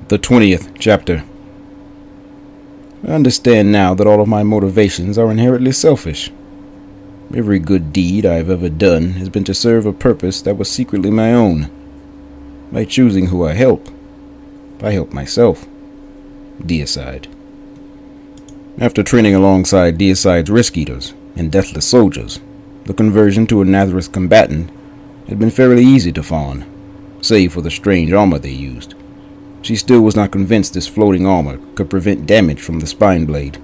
The 20th chapter. I understand now that all of my motivations are inherently selfish. Every good deed I have ever done has been to serve a purpose that was secretly my own. By choosing who I help myself. Deicide. After training alongside Deicide's risk eaters and deathless soldiers, the conversion to a Nazareth combatant had been fairly easy to Fawn, save for the strange armor they used. She still was not convinced this floating armor could prevent damage from the spine blade.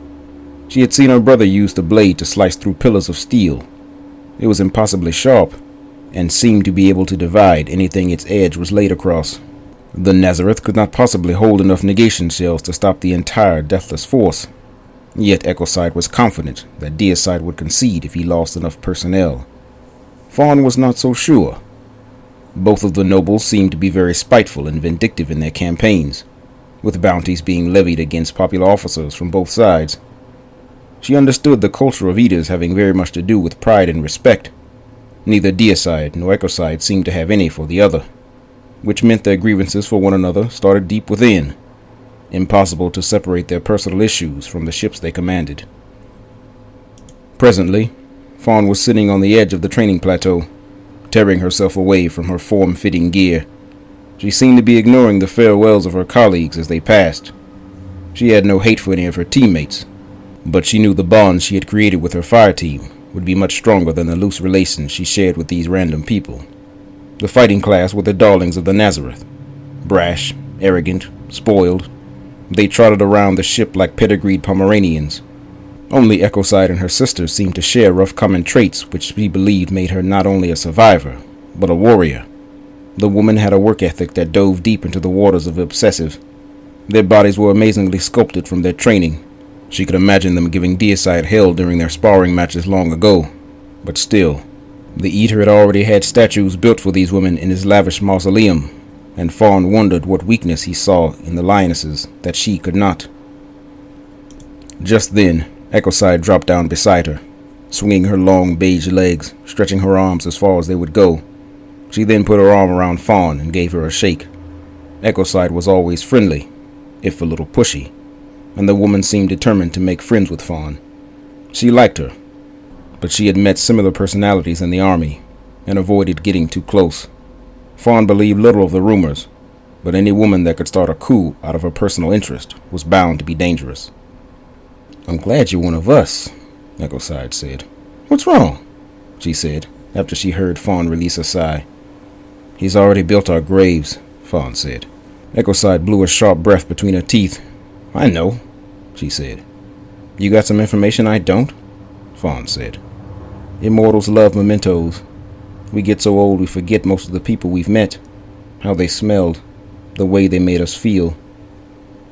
She had seen her brother use the blade to slice through pillars of steel. It was impossibly sharp, and seemed to be able to divide anything its edge was laid across. The Nazareth could not possibly hold enough negation shells to stop the entire deathless force. Yet Ecocide was confident that Deicide would concede if he lost enough personnel. Fawn was not so sure. Both of the nobles seemed to be very spiteful and vindictive in their campaigns, with bounties being levied against popular officers from both sides. She understood the culture of eaters having very much to do with pride and respect. Neither Deicide nor Ecocide seemed to have any for the other, which meant their grievances for one another started deep within. Impossible to separate their personal issues from the ships they commanded. Presently, Fawn was sitting on the edge of the training plateau, tearing herself away from her form-fitting gear. She seemed to be ignoring the farewells of her colleagues as they passed. She had no hate for any of her teammates, but she knew the bond she had created with her fire team would be much stronger than the loose relations she shared with these random people. The fighting class were the darlings of the Nazareth. Brash, arrogant, spoiled, they trotted around the ship like pedigreed Pomeranians. Only Ecocide and her sisters seemed to share rough common traits which she believed made her not only a survivor, but a warrior. The woman had a work ethic that dove deep into the waters of the obsessive. Their bodies were amazingly sculpted from their training. She could imagine them giving Deicide hell during their sparring matches long ago. But still, the Eater had already had statues built for these women in his lavish mausoleum, and Fawn wondered what weakness he saw in the lionesses that she could not. Just then, Ecocide dropped down beside her, swinging her long beige legs, stretching her arms as far as they would go. She then put her arm around Fawn and gave her a shake. Ecocide was always friendly, if a little pushy, and the woman seemed determined to make friends with Fawn. She liked her, but she had met similar personalities in the army and avoided getting too close. Fawn believed little of the rumors, but any woman that could start a coup out of her personal interest was bound to be dangerous. "I'm glad you're one of us," Ecocide said. "What's wrong?" she said, after she heard Fawn release a sigh. "He's already built our graves," Fawn said. Ecocide blew a sharp breath between her teeth. "I know," she said. "You got some information I don't?" Fawn said. "Immortals love mementos. We get so old we forget most of the people we've met, how they smelled, the way they made us feel.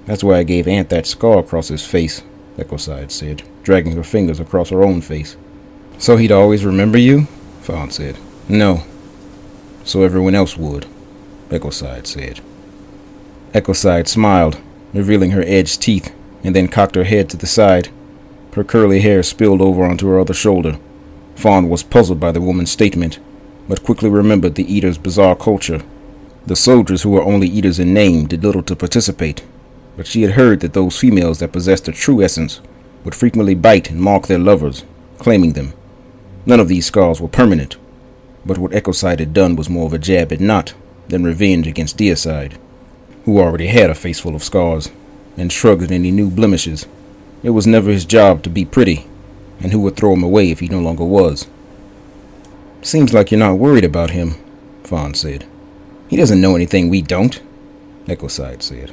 That's why I gave Ant that scar across his face," Ecocide said, dragging her fingers across her own face. "So he'd always remember you?" Fawn said. "No. So everyone else would," Ecocide said. Ecocide smiled, revealing her edged teeth, and then cocked her head to the side. Her curly hair spilled over onto her other shoulder. Fawn was puzzled by the woman's statement, but quickly remembered the Eater's bizarre culture. The soldiers who were only Eaters in name did little to participate, but she had heard that those females that possessed a true essence would frequently bite and mark their lovers, claiming them. None of these scars were permanent, but what Ecocide had done was more of a jab at Not than revenge against Deicide, who already had a face full of scars, and shrugged at any new blemishes. It was never his job to be pretty, and who would throw him away if he no longer was. "Seems like you're not worried about him," Fawn said. "He doesn't know anything we don't," Ecocide said.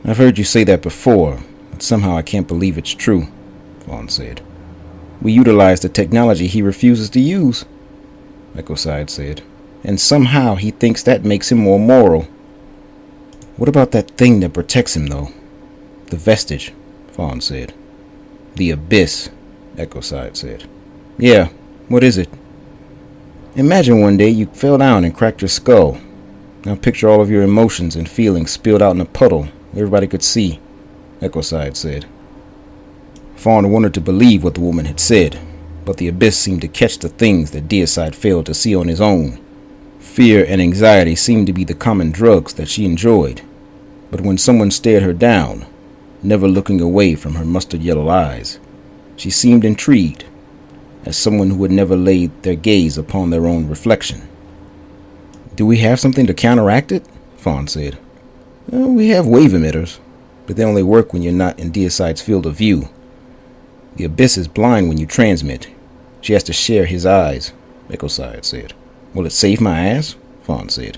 "I've heard you say that before, but somehow I can't believe it's true," Fawn said. "We utilize the technology he refuses to use," Ecocide said, "and somehow he thinks that makes him more moral." "What about that thing that protects him, though?" "The vestige," Fawn said. "The abyss," Ecocide said. "Yeah, what is it?" "Imagine one day you fell down and cracked your skull. Now picture all of your emotions and feelings spilled out in a puddle everybody could see," Ecocide said. Fawn wanted to believe what the woman had said, but the abyss seemed to catch the things that Deicide failed to see on his own. Fear and anxiety seemed to be the common drugs that she enjoyed. But when someone stared her down, never looking away from her mustard-yellow eyes, she seemed intrigued, as someone who had never laid their gaze upon their own reflection. "Do we have something to counteract it?" Fawn said. "We have wave emitters, but they only work when you're not in Deicide's field of view. The Abyss is blind when you transmit. She has to share his eyes," Deicide said. "Will it save my ass?" Fawn said.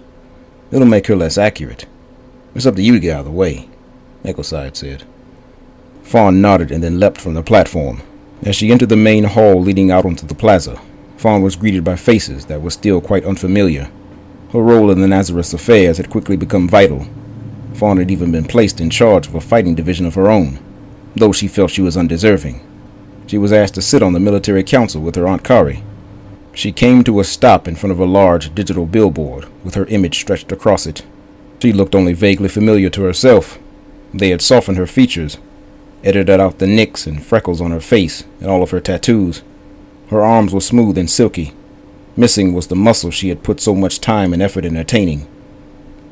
"It'll make her less accurate. It's up to you to get out of the way," Deicide said. Fawn nodded and then leapt from the platform. As she entered the main hall leading out onto the plaza, Fawn was greeted by faces that were still quite unfamiliar. Her role in the Nazareth's affairs had quickly become vital. Fawn had even been placed in charge of a fighting division of her own, though she felt she was undeserving. She was asked to sit on the military council with her Aunt Kari. She came to a stop in front of a large digital billboard with her image stretched across it. She looked only vaguely familiar to herself. They had softened her features, edited out the nicks and freckles on her face and all of her tattoos. Her arms were smooth and silky. Missing was the muscle she had put so much time and effort in attaining.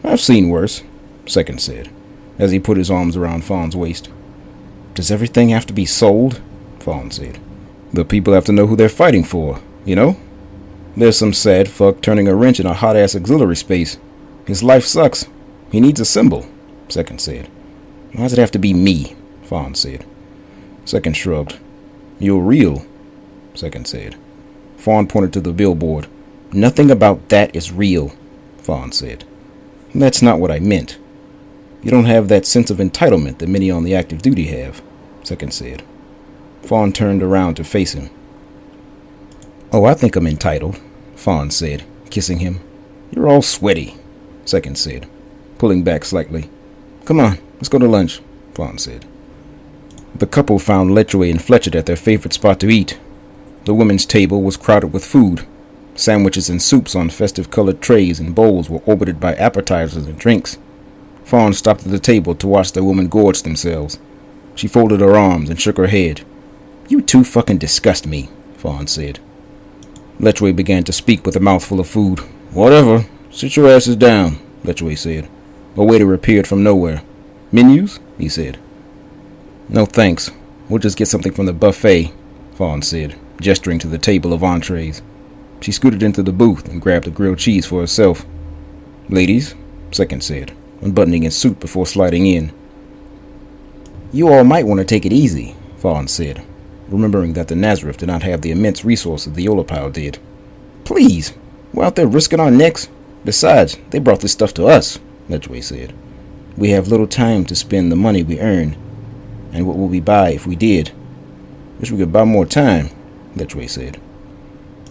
"I've seen worse," Second said, as he put his arms around Fawn's waist. "Does everything have to be sold?" Fawn said. "The people have to know who they're fighting for, you know? There's some sad fuck turning a wrench in a hot-ass auxiliary space. His life sucks. He needs a symbol," Second said. "Why does it have to be me?" Fawn said. Second shrugged. "You're real," Second said. Fawn pointed to the billboard. "Nothing about that is real," Fawn said. "That's not what I meant. You don't have that sense of entitlement that many on the active duty have," Second said. Fawn turned around to face him. "Oh, I think I'm entitled," Fawn said, kissing him. "You're all sweaty," Second said, pulling back slightly. "Come on, let's go to lunch," Fawn said. The couple found Letchway and Fletcher at their favorite spot to eat. The women's table was crowded with food. Sandwiches and soups on festive-colored trays and bowls were orbited by appetizers and drinks. Fawn stopped at the table to watch the women gorge themselves. She folded her arms and shook her head. "You two fucking disgust me," Fawn said. Letchway began to speak with a mouthful of food. "Whatever. Sit your asses down," Letchway said. A waiter appeared from nowhere. "Menus?" he said. "No thanks. We'll just get something from the buffet," Fawn said, gesturing to the table of entrees. She scooted into the booth and grabbed a grilled cheese for herself. "Ladies," Second said, unbuttoning his suit before sliding in. "You all might want to take it easy," Fawn said, remembering that the Nazareth did not have the immense resources the Olopile did. "Please, we're out there risking our necks. Besides, they brought this stuff to us," Letchway said. "We have little time to spend the money we earn, and what will we buy if we did?" "Wish we could buy more time," Letchway said.